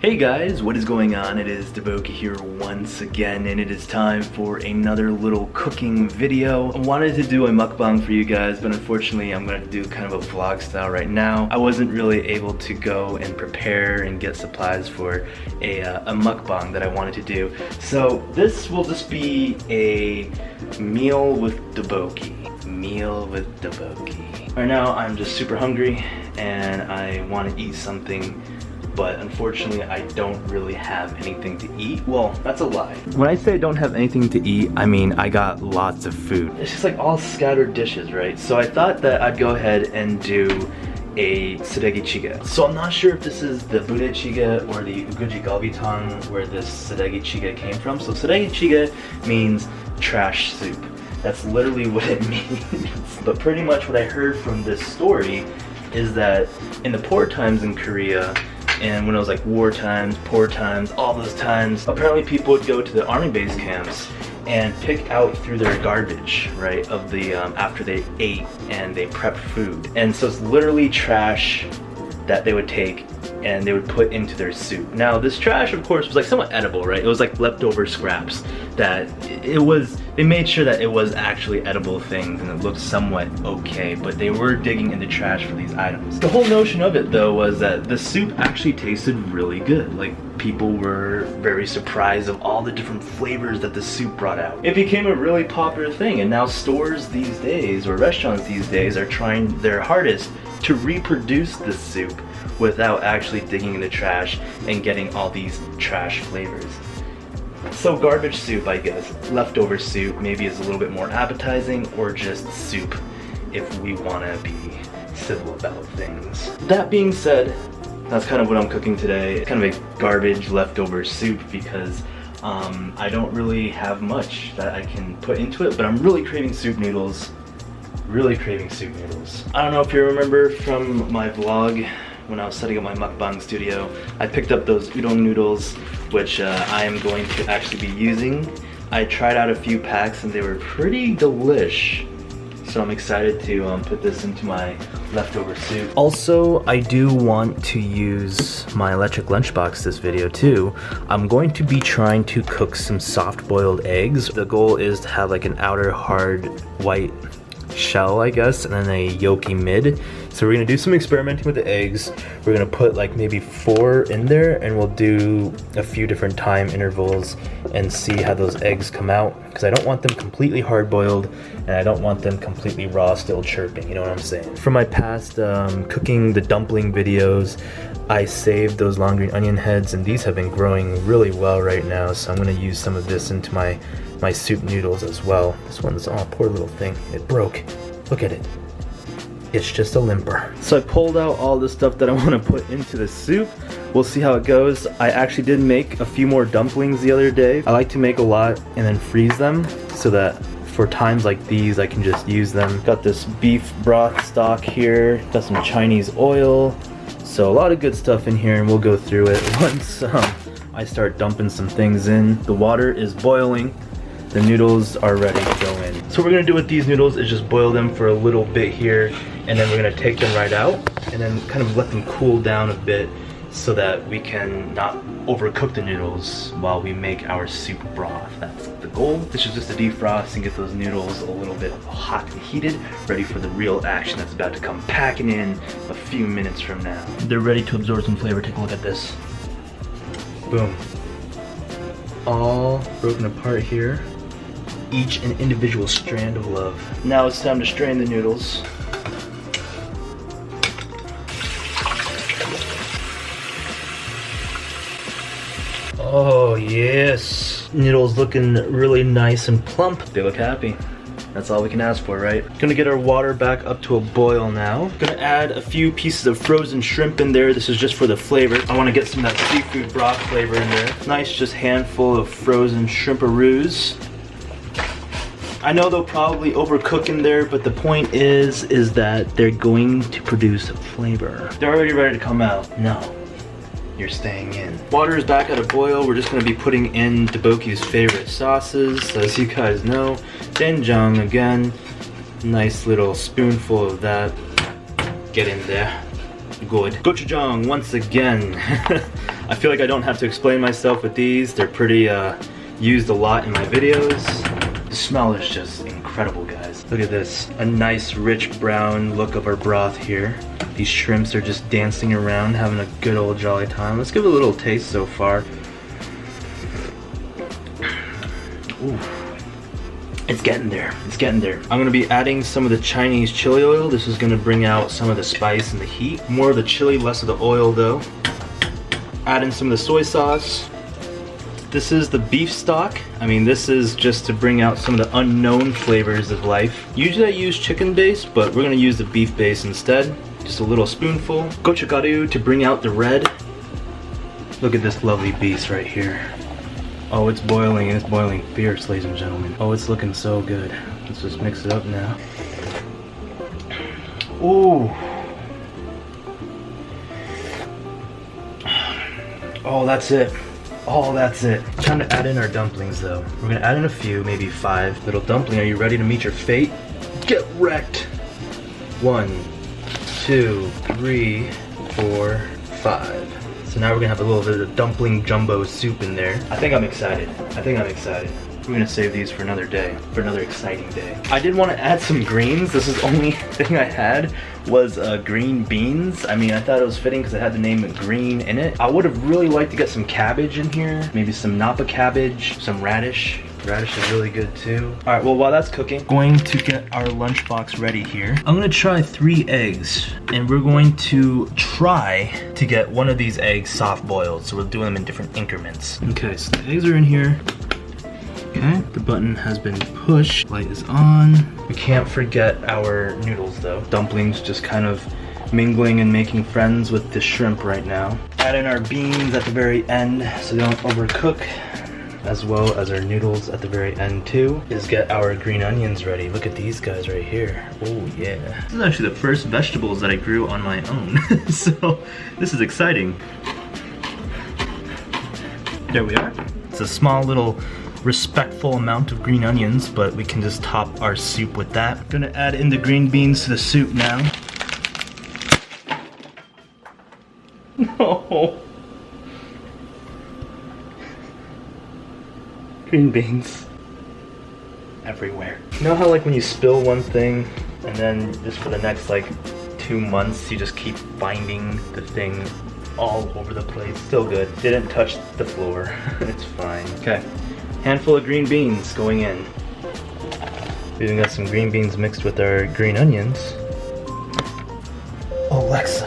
Hey guys, what is going on? It is DaBoki here once again, and it is time for another little cooking video. I wanted to do a mukbang for you guys, but unfortunately I'm going to do kind of a vlog style right now. I wasn't really able to go and prepare and get supplies for a mukbang that I wanted to do. So this will just be a meal with DaBoki. Meal with DaBoki. Right now I'm just super hungry and I want to eat something, but unfortunately I don't really have anything to eat. Well, that's a lie. When I say I don't have anything to eat, I mean I got lots of food. It's just like all scattered dishes, right? So I thought that I'd go ahead and do a sadegi chiga. So I'm not sure if this is the bude chiga or the uguji galbitang where this sadegi chiga came from. So sadegi chiga means trash soup. That's literally what it means. But pretty much what I heard from this story is that in the poor times in Korea, and when it was like war times, poor times, all those times, apparently people would go to the army base camps and pick out through their garbage, right, of the after they ate and they prepped food. And so it's literally trash that they would take and they would put into their soup. Now this trash, of course, was like somewhat edible, right? It was like leftover scraps that they made sure that it was actually edible things and it looked somewhat okay, but they were digging in the trash for these items. The whole notion of it though was that the soup actually tasted really good. Like, people were very surprised of all the different flavors that the soup brought out. It became a really popular thing, and now stores these days, or restaurants these days, are trying their hardest to reproduce this soup without actually digging in the trash and getting all these trash flavors. So garbage soup, I guess, leftover soup maybe is a little bit more appetizing, or just soup if we want to be civil about things. That being said, that's kind of what I'm cooking today. It's kind of a garbage leftover soup because I don't really have much that I can put into it, but I'm really craving soup noodles. Really craving soup noodles. I don't know if you remember from my vlog when I was setting up my mukbang studio, I picked up those UDON noodles, which I am going to actually be using. I tried out a few packs and they were pretty delish. So I'm excited to put this into my leftover soup. Also, I do want to use my electric lunchbox this video too. I'm going to be trying to cook some soft-boiled eggs. The goal is to have like an outer hard white shell, I guess, and then a yolky mid. So we're gonna do some experimenting with the eggs. We're gonna put like maybe 4 in there, and we'll do a few different time intervals and see how those eggs come out, because I don't want them completely hard boiled and I don't want them completely raw, still chirping, you know what I'm saying? From my past cooking the dumpling videos, I saved those long green onion heads, and these have been growing really well right now, so I'm gonna use some of this into my soup noodles as well. This one's, oh, poor little thing, it broke. Look at it. It's just a limper. So I pulled out all the stuff that I want to put into the soup. We'll see how it goes. I actually did make a few more dumplings the other day. I like to make a lot and then freeze them so that for times like these I can just use them. Got this beef broth stock here. Got some Chinese oil. So a lot of good stuff in here, and we'll go through it once I start dumping some things in. The water is boiling. The noodles are ready to go in. So what we're gonna do with these noodles is just boil them for a little bit here, and then we're gonna take them right out and then kind of let them cool down a bit so that we can not overcook the noodles while we make our soup broth. That's the goal. This is just to defrost and get those noodles a little bit hot and heated, ready for the real action that's about to come packing in a few minutes from now. They're ready to absorb some flavor. Take a look at this. Boom. All broken apart here. Each an individual strand of love. Now it's time to strain the noodles. Oh yes, noodles looking really nice and plump. They look happy. That's all we can ask for, right? Gonna get our water back up to a boil now. Gonna add a few pieces of frozen shrimp in there. This is just for the flavor. I wanna get some of that seafood broth flavor in there. Nice, just handful of frozen shrimperoos. I know they'll probably overcook in there, but the point is that they're going to produce flavor. They're already ready to come out. No, you're staying in. Water is back at a boil. We're just gonna be putting in DaBoki's favorite sauces. As you guys know, doenjang again. Nice little spoonful of that. Get in there. Good. Gochujang once again. I feel like I don't have to explain myself with these. They're pretty used a lot in my videos. The smell is just incredible, guys. Look at this, a nice rich brown look of our broth here. These shrimps are just dancing around, having a good old jolly time. Let's give it a little taste so far. Ooh. It's getting there, it's getting there. I'm gonna be adding some of the Chinese chili oil. This is gonna bring out some of the spice and the heat. More of the chili, less of the oil though. Add in some of the soy sauce. This is the beef stock. I mean, this is just to bring out some of the unknown flavors of life. Usually I use chicken base, but we're gonna use the beef base instead. Just a little spoonful. Gochugaru to bring out the red. Look at this lovely beast right here. Oh, it's boiling, and it's boiling fierce, ladies and gentlemen. Oh, it's looking so good. Let's just mix it up now. Ooh. Oh, that's it. Oh, that's it. Time to add in our dumplings though. We're gonna add in a few, maybe 5. Little dumpling, are you ready to meet your fate? Get wrecked. 1, 2, 3, 4, 5. So now we're gonna have a little bit of dumpling jumbo soup in there. I think I'm excited. We're gonna save these for another day, for another exciting day. I did want to add some greens. This is the only thing I had was green beans. I mean, I thought it was fitting because it had the name green in it. I would have really liked to get some cabbage in here. Maybe some Napa cabbage, some radish. Radish is really good too. All right, well, while that's cooking, going to get our lunchbox ready here. I'm gonna try 3 eggs, and we're going to try to get one of these eggs soft boiled. So we're doing them in different increments. Okay, so the eggs are in here. Okay, the button has been pushed, light is on. We can't forget our noodles though. Dumplings just kind of mingling and making friends with the shrimp right now. Add in our beans at the very end so they don't overcook, as well as our noodles at the very end too. Is get our green onions ready. Look at these guys right here. Oh yeah. This is actually the first vegetables that I grew on my own. So this is exciting. There we are. It's a small little respectful amount of green onions, but we can just top our soup with that. Gonna add in the green beans to the soup now. No. Green beans everywhere. You know how like when you spill one thing and then just for the next like 2 months you just keep finding the thing all over the place? Still good. Didn't touch the floor. It's fine. Okay. Handful of green beans going in. We even got some green beans mixed with our green onions. Alexa,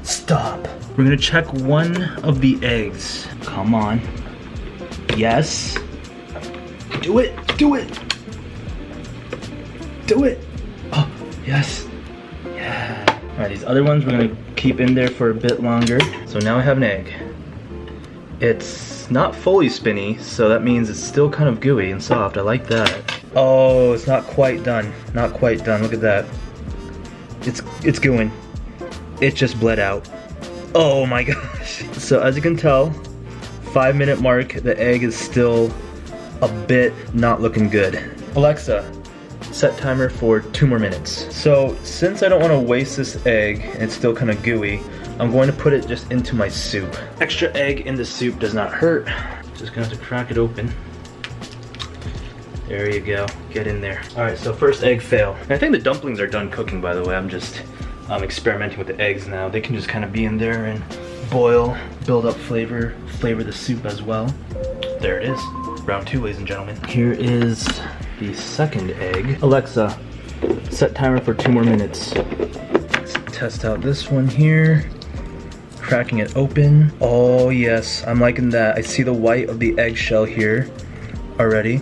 stop. We're gonna check one of the eggs. Come on. Yes. Do it. Do it. Do it. Oh, yes. Yeah. All right, these other ones we're gonna keep in there for a bit longer. So now I have an egg. It's not fully spinny, so that means it's still kind of gooey and soft. I like that. Oh, it's not quite done. Not quite done. Look at that. It's gooing. It just bled out. Oh my gosh. So as you can tell, 5-minute mark, the egg is still a bit not looking good. Alexa, set timer for 2 more minutes. So since I don't want to waste this egg and it's still kind of gooey, I'm going to put it just into my soup. Extra egg in the soup does not hurt. Just gonna have to crack it open. There you go, get in there. All right, so first egg fail. And I think the dumplings are done cooking, by the way. I'm just experimenting with the eggs now. They can just kind of be in there and boil, build up flavor the soup as well. There it is, round 2, ladies and gentlemen. Here is the second egg. Alexa, set timer for 2 more minutes. Let's test out this one here. Cracking it open. Oh yes, I'm liking that. I see the white of the eggshell here already.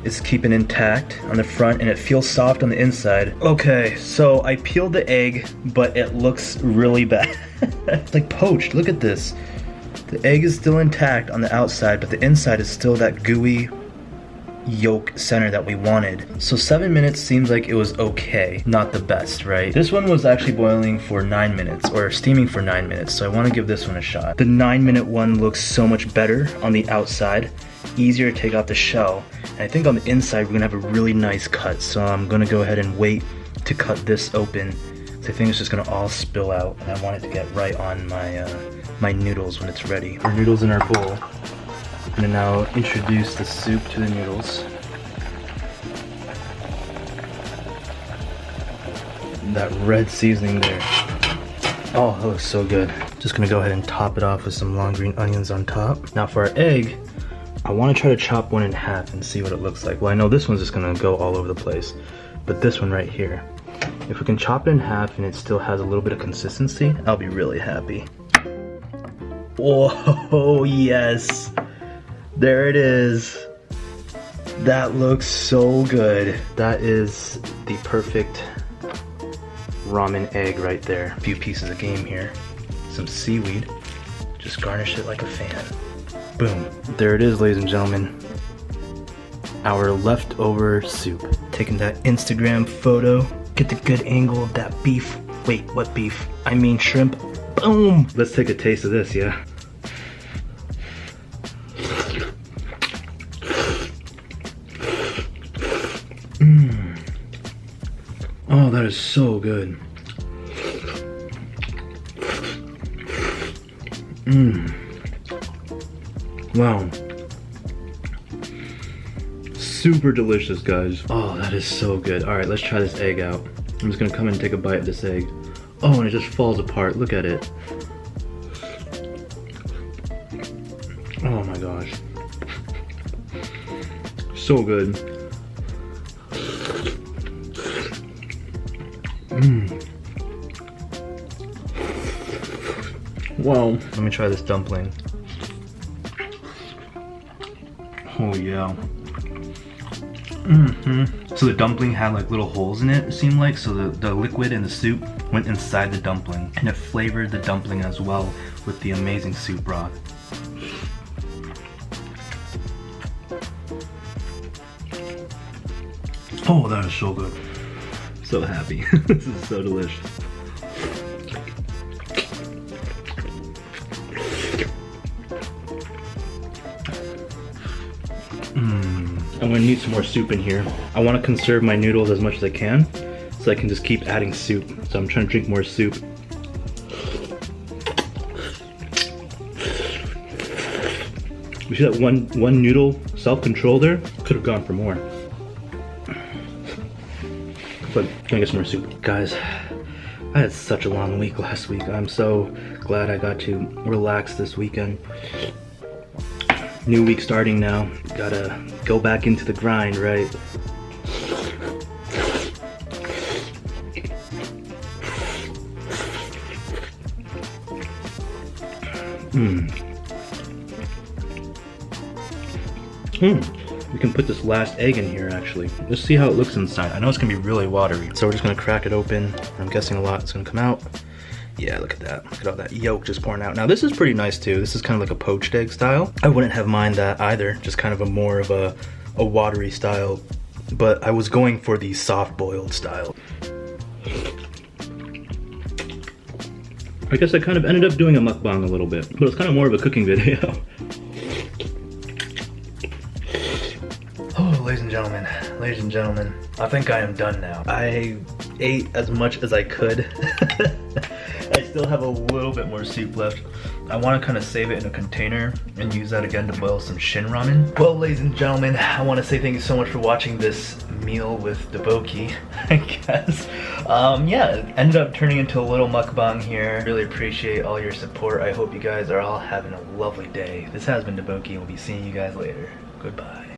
It's keeping intact on the front and it feels soft on the inside. Okay, so I peeled the egg, but it looks really bad. It's like poached, look at this. The egg is still intact on the outside, but the inside is still that gooey yolk center that we wanted. So 7 minutes seems like it was okay, not the best, right? This one was actually boiling for 9 minutes, or steaming for 9 minutes, so I want to give this one a shot. The 9-minute one looks so much better on the outside, easier to take off the shell, and I think on the inside we're gonna have a really nice cut, so I'm gonna go ahead and wait to cut this open. So I think it's just gonna all spill out, and I want it to get right on my my noodles when it's ready. Our noodles in our bowl. I'm gonna now introduce the soup to the noodles. That red seasoning there. Oh, that looks so good. Just gonna go ahead and top it off with some long green onions on top. Now for our egg, I wanna try to chop one in half and see what it looks like. Well, I know this one's just gonna go all over the place, but this one right here, if we can chop it in half and it still has a little bit of consistency, I'll be really happy. Oh, yes. There it is. That looks so good. That is the perfect ramen egg right there. A few pieces of game here. Some seaweed. Just garnish it like a fan. Boom. There it is, ladies and gentlemen. Our leftover soup. Taking that Instagram photo. Get the good angle of that beef. Wait, what beef? I mean shrimp. Boom! Let's take a taste of this, yeah? Oh, that is so good. Wow. Super delicious, guys. Oh, that is so good. All right, let's try this egg out. I'm just gonna come and take a bite of this egg. Oh, and it just falls apart. Look at it. Oh my gosh. So good. Wow. Let me try this dumpling. Oh yeah. So the dumpling had like little holes in it, it seemed like, so the liquid in the soup went inside the dumpling and it flavored the dumpling as well with the amazing soup broth. Oh, that is so good. So happy. This is so delicious. I'm gonna need some more soup in here. I want to conserve my noodles as much as I can, so I can just keep adding soup. So I'm trying to drink more soup. You see that one noodle self-control there? Could have gone for more. But can I get some more soup? Guys, I had such a long week last week. I'm so glad I got to relax this weekend. New week starting now. Gotta go back into the grind, right? We can put this last egg in here actually. Let's see how it looks inside. I know it's gonna be really watery. So we're just gonna crack it open. I'm guessing a lot's gonna come out. Yeah, look at that. Look at all that yolk just pouring out. Now this is pretty nice too. This is kind of like a poached egg style. I wouldn't have mind that either. Just kind of a more of a watery style. But I was going for the soft boiled style. I guess I kind of ended up doing a mukbang a little bit, but it's kind of more of a cooking video. Oh, ladies and gentlemen, I think I am done now. I ate as much as I could. I still have a little bit more soup left. I want to kind of save it in a container and use that again to boil some shin ramen. Well, ladies and gentlemen, I want to say thank you so much for watching this meal with DaBoki, I guess. Yeah, it ended up turning into a little mukbang here. Really appreciate all your support. I hope you guys are all having a lovely day. This has been DaBoki, and we'll be seeing you guys later. Goodbye.